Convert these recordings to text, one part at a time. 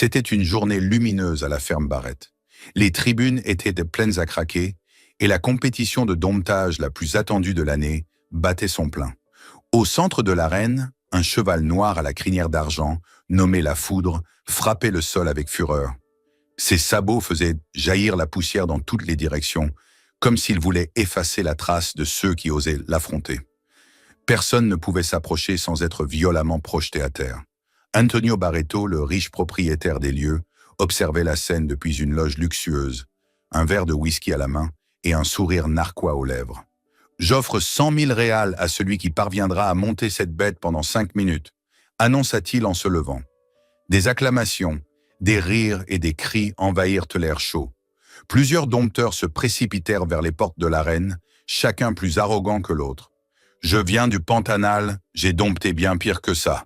C'était une journée lumineuse à la ferme Barrett. Les tribunes étaient pleines à craquer et la compétition de domptage la plus attendue de l'année battait son plein. Au centre de l'arène, un cheval noir à la crinière d'argent, nommé la Foudre, frappait le sol avec fureur. Ses sabots faisaient jaillir la poussière dans toutes les directions, comme s'il voulait effacer la trace de ceux qui osaient l'affronter. Personne ne pouvait s'approcher sans être violemment projeté à terre. Antonio Barreto, le riche propriétaire des lieux, observait la scène depuis une loge luxueuse, un verre de whisky à la main et un sourire narquois aux lèvres. « J'offre 100 000 réals à celui qui parviendra à monter cette bête pendant 5 minutes, annonça-t-il en se levant. Des acclamations, des rires et des cris envahirent l'air chaud. Plusieurs dompteurs se précipitèrent vers les portes de l'arène, chacun plus arrogant que l'autre. « Je viens du Pantanal, j'ai dompté bien pire que ça »,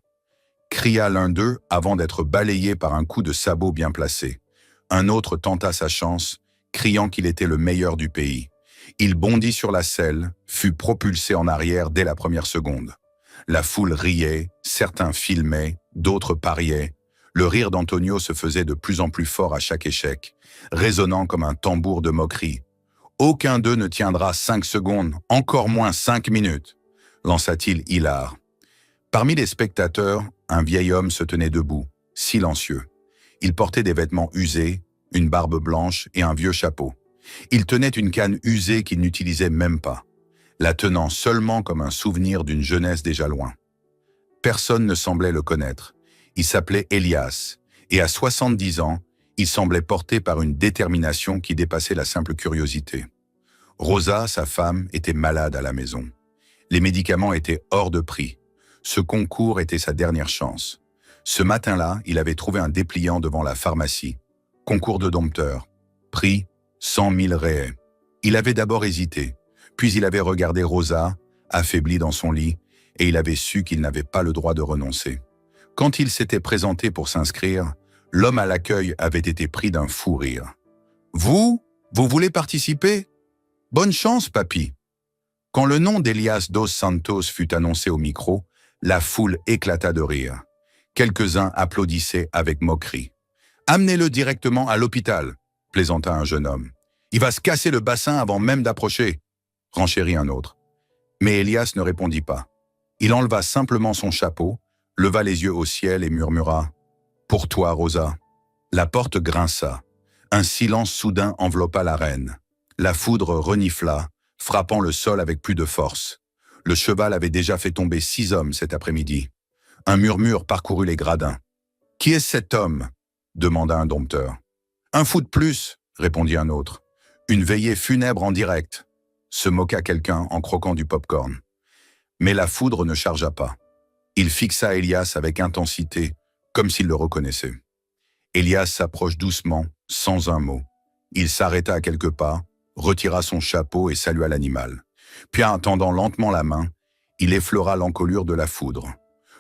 cria l'un d'eux avant d'être balayé par un coup de sabot bien placé. Un autre tenta sa chance, criant qu'il était le meilleur du pays. Il bondit sur la selle, fut propulsé en arrière dès la première seconde. La foule riait, certains filmaient, d'autres pariaient. Le rire d'Antonio se faisait de plus en plus fort à chaque échec, résonnant comme un tambour de moquerie. « Aucun d'eux ne tiendra 5 secondes, encore moins 5 minutes », lança-t-il hilar. Parmi les spectateurs, un vieil homme se tenait debout, silencieux. Il portait des vêtements usés, une barbe blanche et un vieux chapeau. Il tenait une canne usée qu'il n'utilisait même pas, la tenant seulement comme un souvenir d'une jeunesse déjà loin. Personne ne semblait le connaître. Il s'appelait Elias, et à 70 ans, il semblait porté par une détermination qui dépassait la simple curiosité. Rosa, sa femme, était malade à la maison. Les médicaments étaient hors de prix. Ce concours était sa dernière chance. Ce matin-là, il avait trouvé un dépliant devant la pharmacie. Concours de dompteur. Prix 100 000 réais. Il avait d'abord hésité, puis il avait regardé Rosa, affaiblie dans son lit, et il avait su qu'il n'avait pas le droit de renoncer. Quand il s'était présenté pour s'inscrire, l'homme à l'accueil avait été pris d'un fou rire. « Vous voulez participer? Bonne chance, papy !» Quand le nom d'Elias dos Santos fut annoncé au micro, la foule éclata de rire. Quelques-uns applaudissaient avec moquerie. « Amenez-le directement à l'hôpital », plaisanta un jeune homme. « Il va se casser le bassin avant même d'approcher », renchérit un autre. Mais Elias ne répondit pas. Il enleva simplement son chapeau, leva les yeux au ciel et murmura « Pour toi, Rosa ». La porte grinça. Un silence soudain enveloppa l'arène. La foudre renifla, frappant le sol avec plus de force. Le cheval avait déjà fait tomber 6 hommes cet après-midi. Un murmure parcourut les gradins. « Qui est cet homme ?» demanda un dompteur. « Un fou de plus », répondit un autre. « Une veillée funèbre en direct », se moqua quelqu'un en croquant du pop-corn. Mais la foudre ne chargea pas. Il fixa Elias avec intensité, comme s'il le reconnaissait. Elias s'approche doucement, sans un mot. Il s'arrêta à quelques pas, retira son chapeau et salua l'animal. Puis, en tendant lentement la main, il effleura l'encolure de la foudre.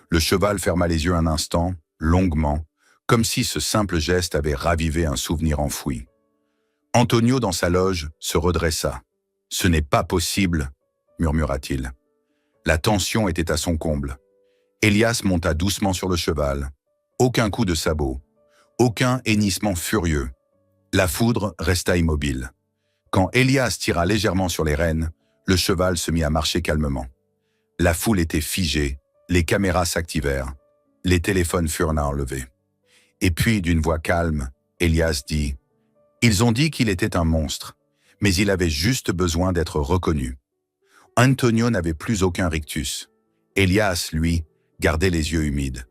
Le cheval ferma les yeux un instant, longuement, comme si ce simple geste avait ravivé un souvenir enfoui. Antonio, dans sa loge, se redressa. « Ce n'est pas possible », murmura-t-il. La tension était à son comble. Elias monta doucement sur le cheval. Aucun coup de sabot, aucun hennissement furieux. La foudre resta immobile. Quand Elias tira légèrement sur les rênes, le cheval se mit à marcher calmement. La foule était figée, les caméras s'activèrent, les téléphones furent enlevés. Et puis, d'une voix calme, Elias dit « Ils ont dit qu'il était un monstre, mais il avait juste besoin d'être reconnu. » Antonio n'avait plus aucun rictus. Elias, lui, gardait les yeux humides.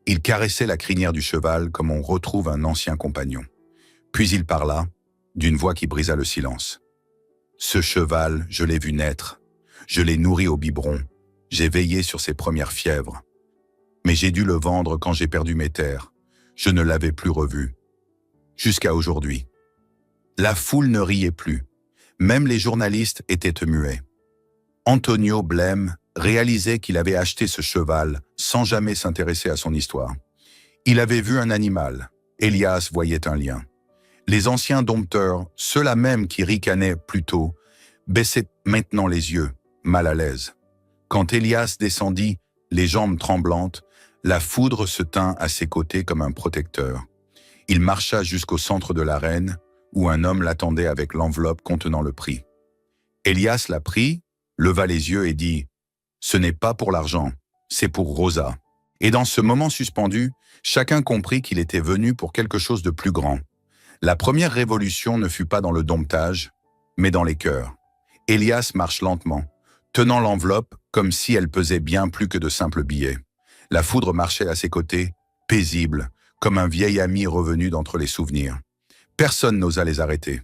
Il caressait la crinière du cheval comme on retrouve un ancien compagnon. Puis il parla, d'une voix qui brisa le silence. « Ce cheval, je l'ai vu naître. Je l'ai nourri au biberon. J'ai veillé sur ses premières fièvres. Mais j'ai dû le vendre quand j'ai perdu mes terres. Je ne l'avais plus revu. Jusqu'à aujourd'hui. » La foule ne riait plus. Même les journalistes étaient muets. Antonio, blême, réalisait qu'il avait acheté ce cheval sans jamais s'intéresser à son histoire. Il avait vu un animal. Elias voyait un lien. Les anciens dompteurs, ceux-là même qui ricanaient plus tôt, baissaient maintenant les yeux, mal à l'aise. Quand Elias descendit, les jambes tremblantes, la foudre se tint à ses côtés comme un protecteur. Il marcha jusqu'au centre de l'arène, où un homme l'attendait avec l'enveloppe contenant le prix. Elias la prit, leva les yeux et dit « Ce n'est pas pour l'argent, c'est pour Rosa. » Et dans ce moment suspendu, chacun comprit qu'il était venu pour quelque chose de plus grand. La première révolution ne fut pas dans le domptage, mais dans les cœurs. Elias marche lentement, tenant l'enveloppe comme si elle pesait bien plus que de simples billets. La foudre marchait à ses côtés, paisible, comme un vieil ami revenu d'entre les souvenirs. Personne n'osa les arrêter.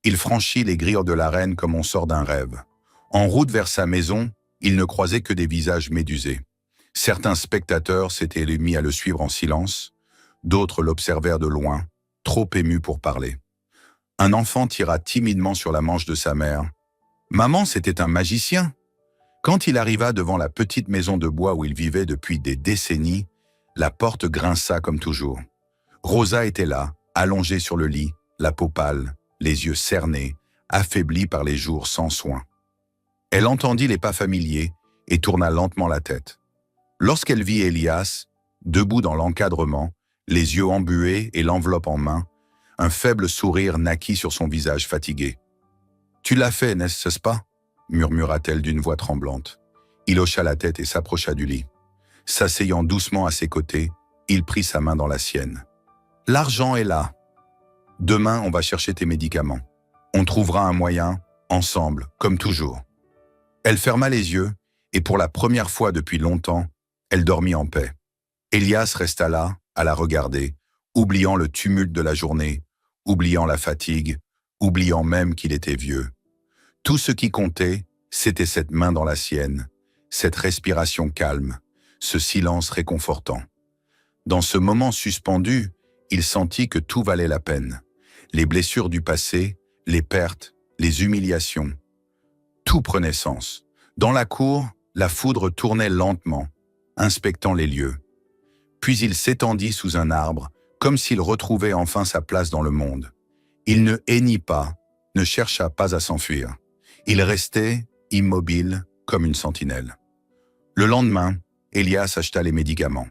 Il franchit les grilles de l'arène comme on sort d'un rêve. En route vers sa maison, il ne croisait que des visages médusés. Certains spectateurs s'étaient mis à le suivre en silence, d'autres l'observèrent de loin, trop émus pour parler. Un enfant tira timidement sur la manche de sa mère. « Maman, c'était un magicien !» Quand il arriva devant la petite maison de bois où il vivait depuis des décennies, la porte grinça comme toujours. Rosa était là, allongée sur le lit, la peau pâle, les yeux cernés, affaiblie par les jours sans soin. Elle entendit les pas familiers et tourna lentement la tête. Lorsqu'elle vit Elias, debout dans l'encadrement, les yeux embués et l'enveloppe en main, un faible sourire naquit sur son visage fatigué. « Tu l'as fait, n'est-ce pas ?» murmura-t-elle d'une voix tremblante. Il hocha la tête et s'approcha du lit. S'asseyant doucement à ses côtés, il prit sa main dans la sienne. « L'argent est là. Demain, on va chercher tes médicaments. On trouvera un moyen, ensemble, comme toujours. » Elle ferma les yeux, et pour la première fois depuis longtemps, elle dormit en paix. Elias resta là, à la regarder, oubliant le tumulte de la journée, oubliant la fatigue, oubliant même qu'il était vieux. Tout ce qui comptait, c'était cette main dans la sienne, cette respiration calme, ce silence réconfortant. Dans ce moment suspendu, il sentit que tout valait la peine. Les blessures du passé, les pertes, les humiliations. Tout prenait sens. Dans la cour, la foudre tournait lentement, inspectant les lieux. Puis il s'étendit sous un arbre, comme s'il retrouvait enfin sa place dans le monde. Il ne hennit pas, ne chercha pas à s'enfuir. Il restait immobile comme une sentinelle. Le lendemain, Elias acheta les médicaments.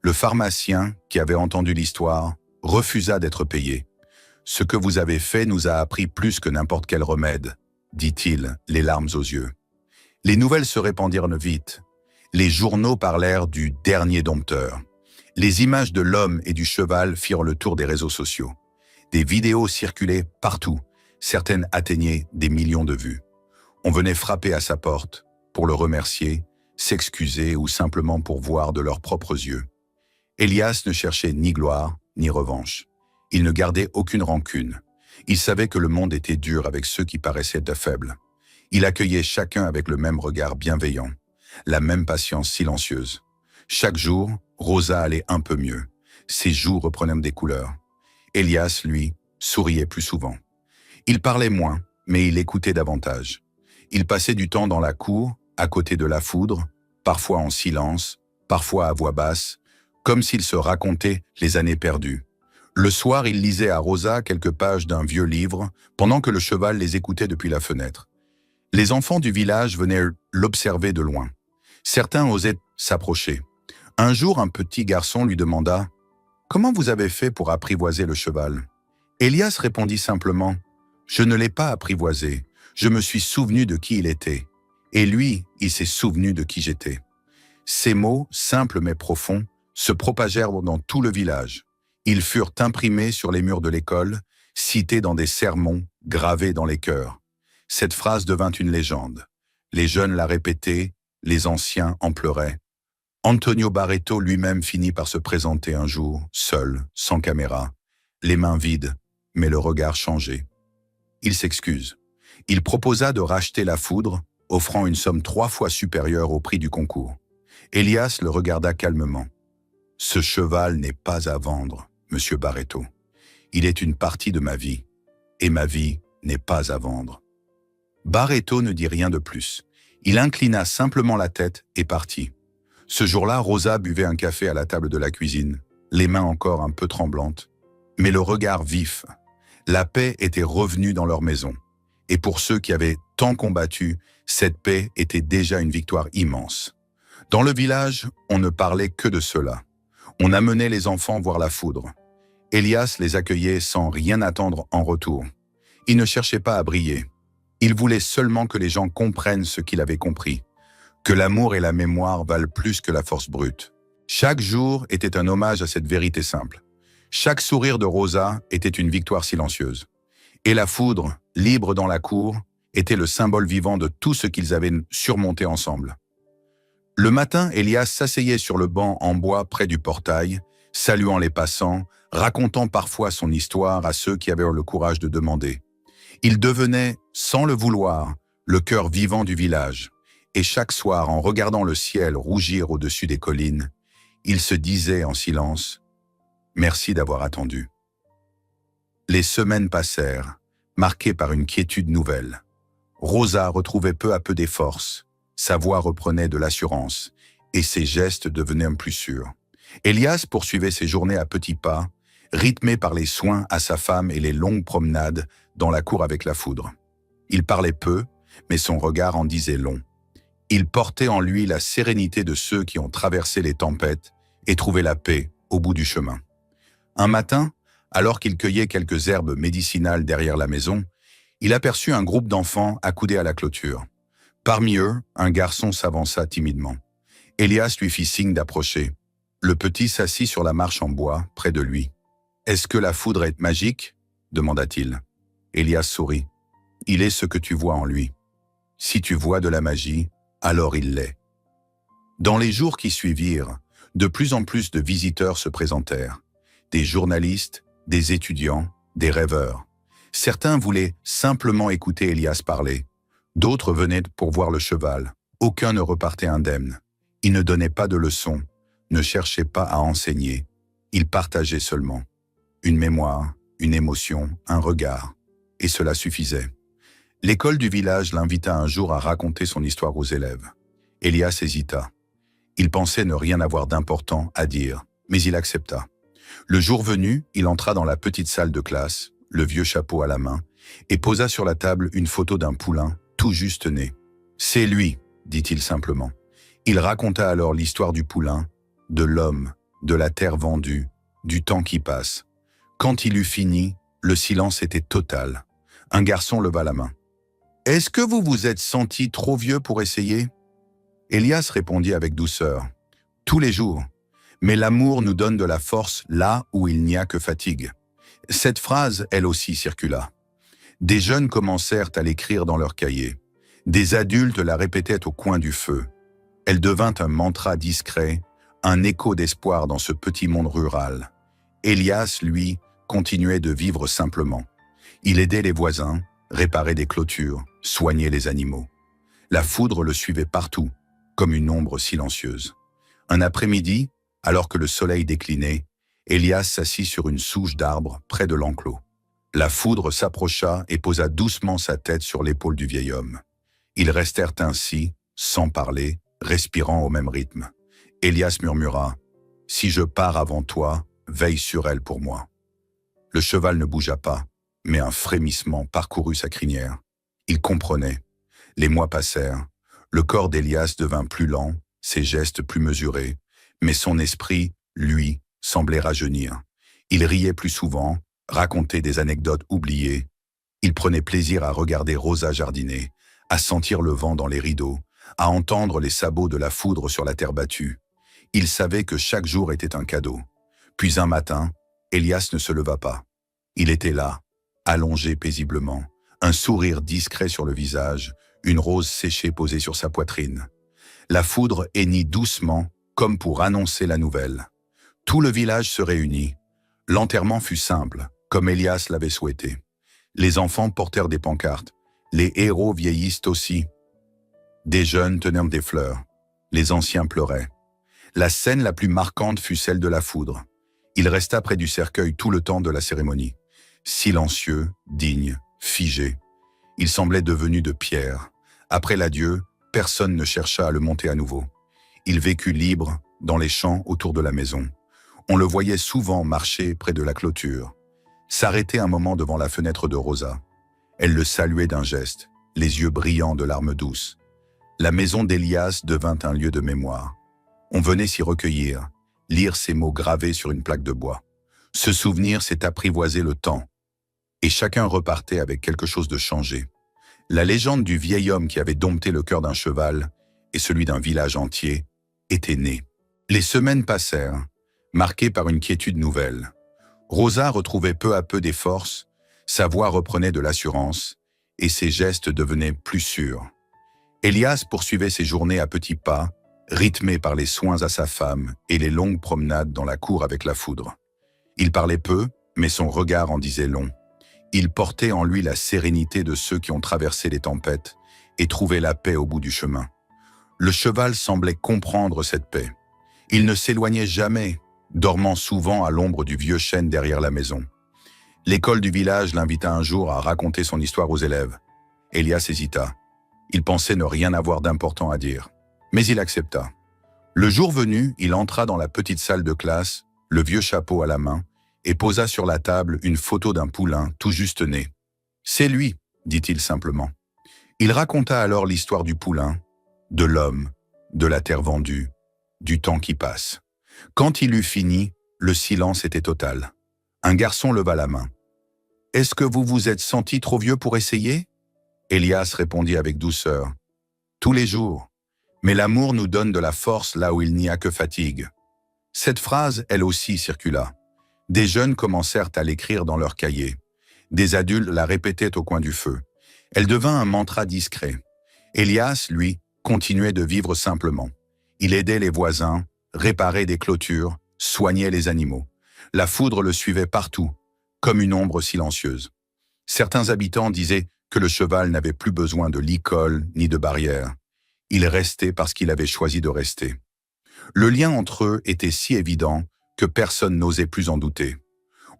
Le pharmacien, qui avait entendu l'histoire, refusa d'être payé. « Ce que vous avez fait nous a appris plus que n'importe quel remède », dit-il, les larmes aux yeux. Les nouvelles se répandirent vite. Les journaux parlèrent du dernier dompteur. Les images de l'homme et du cheval firent le tour des réseaux sociaux. Des vidéos circulaient partout. Certaines atteignaient des millions de vues. On venait frapper à sa porte pour le remercier, s'excuser ou simplement pour voir de leurs propres yeux. Elias ne cherchait ni gloire ni revanche. Il ne gardait aucune rancune. Il savait que le monde était dur avec ceux qui paraissaient faibles. Il accueillait chacun avec le même regard bienveillant, la même patience silencieuse. Chaque jour, Rosa allait un peu mieux. Ses joues reprenaient des couleurs. Elias, lui, souriait plus souvent. Il parlait moins, mais il écoutait davantage. Il passait du temps dans la cour, à côté de la foudre, parfois en silence, parfois à voix basse, comme s'il se racontait les années perdues. Le soir, il lisait à Rosa quelques pages d'un vieux livre, pendant que le cheval les écoutait depuis la fenêtre. Les enfants du village venaient l'observer de loin. Certains osaient s'approcher. Un jour, un petit garçon lui demanda « Comment vous avez fait pour apprivoiser le cheval ?» Elias répondit simplement « Je ne l'ai pas apprivoisé, je me suis souvenu de qui il était. Et lui, il s'est souvenu de qui j'étais. » Ces mots, simples mais profonds, se propagèrent dans tout le village. Ils furent imprimés sur les murs de l'école, cités dans des sermons, gravés dans les cœurs. Cette phrase devint une légende. Les jeunes la répétaient, les anciens en pleuraient. Antonio Barreto lui-même finit par se présenter un jour, seul, sans caméra, les mains vides, mais le regard changé. Il s'excuse. Il proposa de racheter la foudre, offrant une somme 3 fois supérieure au prix du concours. Elias le regarda calmement. « Ce cheval n'est pas à vendre, monsieur Barreto. Il est une partie de ma vie, et ma vie n'est pas à vendre. » Barreto ne dit rien de plus. Il inclina simplement la tête et partit. Ce jour-là, Rosa buvait un café à la table de la cuisine, les mains encore un peu tremblantes, mais le regard vif. La paix était revenue dans leur maison. Et pour ceux qui avaient tant combattu, cette paix était déjà une victoire immense. Dans le village, on ne parlait que de cela. On amenait les enfants voir la foudre. Elias les accueillait sans rien attendre en retour. Il ne cherchait pas à briller. Il voulait seulement que les gens comprennent ce qu'il avait compris, que l'amour et la mémoire valent plus que la force brute. Chaque jour était un hommage à cette vérité simple. Chaque sourire de Rosa était une victoire silencieuse. Et la foudre, libre dans la cour, était le symbole vivant de tout ce qu'ils avaient surmonté ensemble. Le matin, Elias s'asseyait sur le banc en bois près du portail, saluant les passants, racontant parfois son histoire à ceux qui avaient le courage de demander. Il devenait, sans le vouloir, le cœur vivant du village, et chaque soir, en regardant le ciel rougir au-dessus des collines, il se disait en silence « Merci d'avoir attendu ». Les semaines passèrent, marquées par une quiétude nouvelle. Rosa retrouvait peu à peu des forces, sa voix reprenait de l'assurance, et ses gestes devenaient plus sûrs. Elias poursuivait ses journées à petits pas, rythmé par les soins à sa femme et les longues promenades dans la cour avec la foudre. Il parlait peu, mais son regard en disait long. Il portait en lui la sérénité de ceux qui ont traversé les tempêtes et trouvé la paix au bout du chemin. Un matin, alors qu'il cueillait quelques herbes médicinales derrière la maison, il aperçut un groupe d'enfants accoudés à la clôture. Parmi eux, un garçon s'avança timidement. Elias lui fit signe d'approcher. Le petit s'assit sur la marche en bois, près de lui. « Est-ce que la foudre est magique ?» demanda-t-il. Elias sourit. « Il est ce que tu vois en lui. Si tu vois de la magie, alors il l'est. » Dans les jours qui suivirent, de plus en plus de visiteurs se présentèrent. Des journalistes, des étudiants, des rêveurs. Certains voulaient simplement écouter Elias parler. D'autres venaient pour voir le cheval. Aucun ne repartait indemne. Il ne donnait pas de leçons, ne cherchait pas à enseigner. Il partageait seulement. Une mémoire, une émotion, un regard. Et cela suffisait. L'école du village l'invita un jour à raconter son histoire aux élèves. Elias hésita. Il pensait ne rien avoir d'important à dire, mais il accepta. Le jour venu, il entra dans la petite salle de classe, le vieux chapeau à la main, et posa sur la table une photo d'un poulain, tout juste né. « C'est lui », dit-il simplement. Il raconta alors l'histoire du poulain, de l'homme, de la terre vendue, du temps qui passe. Quand il eut fini, le silence était total. Un garçon leva la main. « Est-ce que vous vous êtes senti trop vieux pour essayer ?» Elias répondit avec douceur. « Tous les jours. Mais l'amour nous donne de la force là où il n'y a que fatigue. » Cette phrase, elle aussi, circula. Des jeunes commencèrent à l'écrire dans leurs cahiers. Des adultes la répétaient au coin du feu. Elle devint un mantra discret, un écho d'espoir dans ce petit monde rural. Elias, lui, continuait de vivre simplement. Il aidait les voisins, réparait des clôtures, soignait les animaux. La foudre le suivait partout, comme une ombre silencieuse. Un après-midi, alors que le soleil déclinait, Elias s'assit sur une souche d'arbre près de l'enclos. La foudre s'approcha et posa doucement sa tête sur l'épaule du vieil homme. Ils restèrent ainsi, sans parler, respirant au même rythme. Elias murmura « Si je pars avant toi, veille sur elle pour moi. » Le cheval ne bougea pas, mais un frémissement parcourut sa crinière. Il comprenait. Les mois passèrent. Le corps d'Elias devint plus lent, ses gestes plus mesurés, mais son esprit, lui, semblait rajeunir. Il riait plus souvent, racontait des anecdotes oubliées. Il prenait plaisir à regarder Rosa jardiner, à sentir le vent dans les rideaux, à entendre les sabots de la foudre sur la terre battue. Il savait que chaque jour était un cadeau. Puis un matin, Elias ne se leva pas. Il était là, allongé paisiblement, un sourire discret sur le visage, une rose séchée posée sur sa poitrine. La foudre hennit doucement, comme pour annoncer la nouvelle. Tout le village se réunit. L'enterrement fut simple, comme Elias l'avait souhaité. Les enfants portèrent des pancartes. Les héros vieillissent aussi. Des jeunes tenaient des fleurs. Les anciens pleuraient. La scène la plus marquante fut celle de la foudre. Il resta près du cercueil tout le temps de la cérémonie. Silencieux, digne, figé. Il semblait devenu de pierre. Après l'adieu, personne ne chercha à le monter à nouveau. Il vécut libre, dans les champs autour de la maison. On le voyait souvent marcher près de la clôture, s'arrêter un moment devant la fenêtre de Rosa. Elle le saluait d'un geste, les yeux brillants de larmes douces. La maison d'Elias devint un lieu de mémoire. On venait s'y recueillir, lire ces mots gravés sur une plaque de bois. Ce souvenir s'est apprivoisé le temps, et chacun repartait avec quelque chose de changé. La légende du vieil homme qui avait dompté le cœur d'un cheval et celui d'un village entier était née. Les semaines passèrent, marquées par une quiétude nouvelle. Rosa retrouvait peu à peu des forces, sa voix reprenait de l'assurance, et ses gestes devenaient plus sûrs. Elias poursuivait ses journées à petits pas, rythmé par les soins à sa femme et les longues promenades dans la cour avec la foudre. Il parlait peu, mais son regard en disait long. Il portait en lui la sérénité de ceux qui ont traversé les tempêtes et trouvé la paix au bout du chemin. Le cheval semblait comprendre cette paix. Il ne s'éloignait jamais, dormant souvent à l'ombre du vieux chêne derrière la maison. L'école du village l'invita un jour à raconter son histoire aux élèves. Elias hésita. Il pensait ne rien avoir d'important à dire. Mais il accepta. Le jour venu, il entra dans la petite salle de classe, le vieux chapeau à la main, et posa sur la table une photo d'un poulain tout juste né. « C'est lui », dit-il simplement. Il raconta alors l'histoire du poulain, de l'homme, de la terre vendue, du temps qui passe. Quand il eut fini, le silence était total. Un garçon leva la main. « Est-ce que vous vous êtes senti trop vieux pour essayer ?» Elias répondit avec douceur. « Tous les jours. Mais l'amour nous donne de la force là où il n'y a que fatigue. » Cette phrase, elle aussi, circula. Des jeunes commencèrent à l'écrire dans leurs cahiers. Des adultes la répétaient au coin du feu. Elle devint un mantra discret. Elias, lui, continuait de vivre simplement. Il aidait les voisins, réparait des clôtures, soignait les animaux. La foudre le suivait partout, comme une ombre silencieuse. Certains habitants disaient que le cheval n'avait plus besoin de licol ni de barrière. Il restait parce qu'il avait choisi de rester. Le lien entre eux était si évident que personne n'osait plus en douter.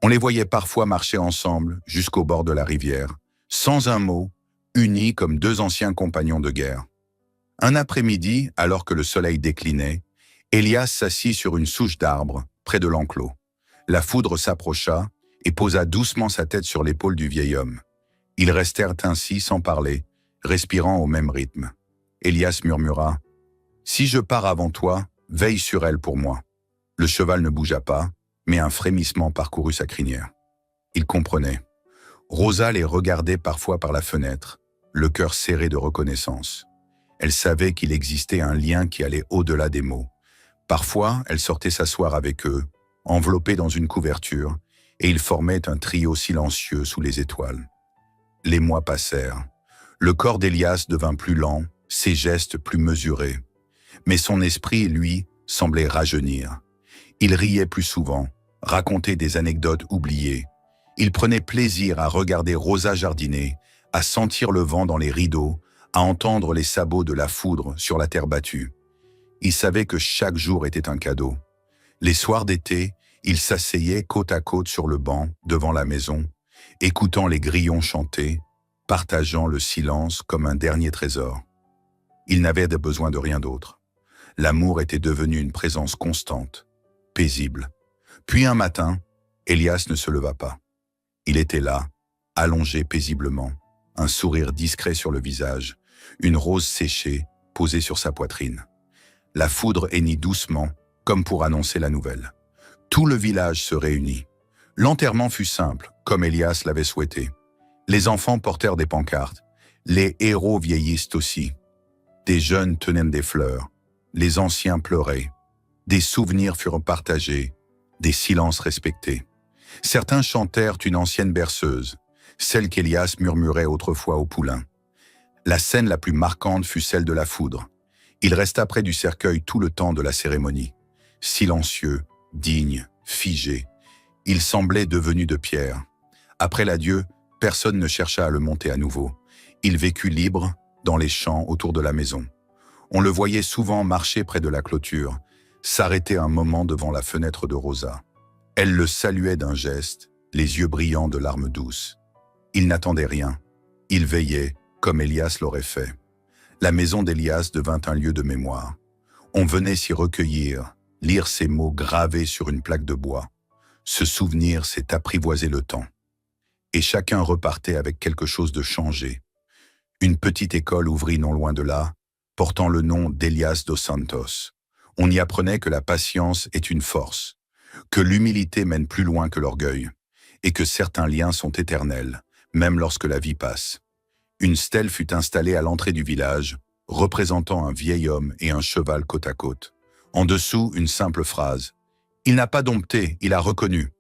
On les voyait parfois marcher ensemble jusqu'au bord de la rivière, sans un mot, unis comme deux anciens compagnons de guerre. Un après-midi, alors que le soleil déclinait, Elias s'assit sur une souche d'arbre, près de l'enclos. La foudre s'approcha et posa doucement sa tête sur l'épaule du vieil homme. Ils restèrent ainsi sans parler, respirant au même rythme. Elias murmura « Si je pars avant toi, veille sur elle pour moi. » Le cheval ne bougea pas, mais un frémissement parcourut sa crinière. Il comprenait. Rosa les regardait parfois par la fenêtre, le cœur serré de reconnaissance. Elle savait qu'il existait un lien qui allait au-delà des mots. Parfois, elle sortait s'asseoir avec eux, enveloppée dans une couverture, et ils formaient un trio silencieux sous les étoiles. Les mois passèrent. Le corps d'Elias devint plus lent, ses gestes plus mesurés. Mais son esprit, lui, semblait rajeunir. Il riait plus souvent, racontait des anecdotes oubliées. Il prenait plaisir à regarder Rosa jardiner, à sentir le vent dans les rideaux, à entendre les sabots de la foudre sur la terre battue. Il savait que chaque jour était un cadeau. Les soirs d'été, il s'asseyait côte à côte sur le banc, devant la maison, écoutant les grillons chanter, partageant le silence comme un dernier trésor. Il n'avait besoin de rien d'autre. L'amour était devenu une présence constante, paisible. Puis un matin, Elias ne se leva pas. Il était là, allongé paisiblement, un sourire discret sur le visage, une rose séchée posée sur sa poitrine. La foudre hennit doucement, comme pour annoncer la nouvelle. Tout le village se réunit. L'enterrement fut simple, comme Elias l'avait souhaité. Les enfants portèrent des pancartes. Les héros vieillissent aussi. Des jeunes tenaient des fleurs. Les anciens pleuraient. Des souvenirs furent partagés, des silences respectés. Certains chantèrent une ancienne berceuse, celle qu'Elias murmurait autrefois au poulain. La scène la plus marquante fut celle de la foudre. Il resta près du cercueil tout le temps de la cérémonie. Silencieux, digne, figé. Il semblait devenu de pierre. Après l'adieu, personne ne chercha à le monter à nouveau. Il vécut libre, dans les champs autour de la maison. On le voyait souvent marcher près de la clôture, s'arrêter un moment devant la fenêtre de Rosa. Elle le saluait d'un geste, les yeux brillants de larmes douces. Il n'attendait rien. Il veillait, comme Elias l'aurait fait. La maison d'Elias devint un lieu de mémoire. On venait s'y recueillir, lire ces mots gravés sur une plaque de bois. Ce souvenir s'est apprivoisé le temps. Et chacun repartait avec quelque chose de changé. Une petite école ouvrit non loin de là, portant le nom d'Elias dos Santos. On y apprenait que la patience est une force. que l'humilité mène plus loin que l'orgueil, et que certains liens sont éternels, même lorsque la vie passe. Une stèle fut installée à l'entrée du village, représentant un vieil homme et un cheval côte à côte. En dessous, une simple phrase. « Il n'a pas dompté, il a reconnu ».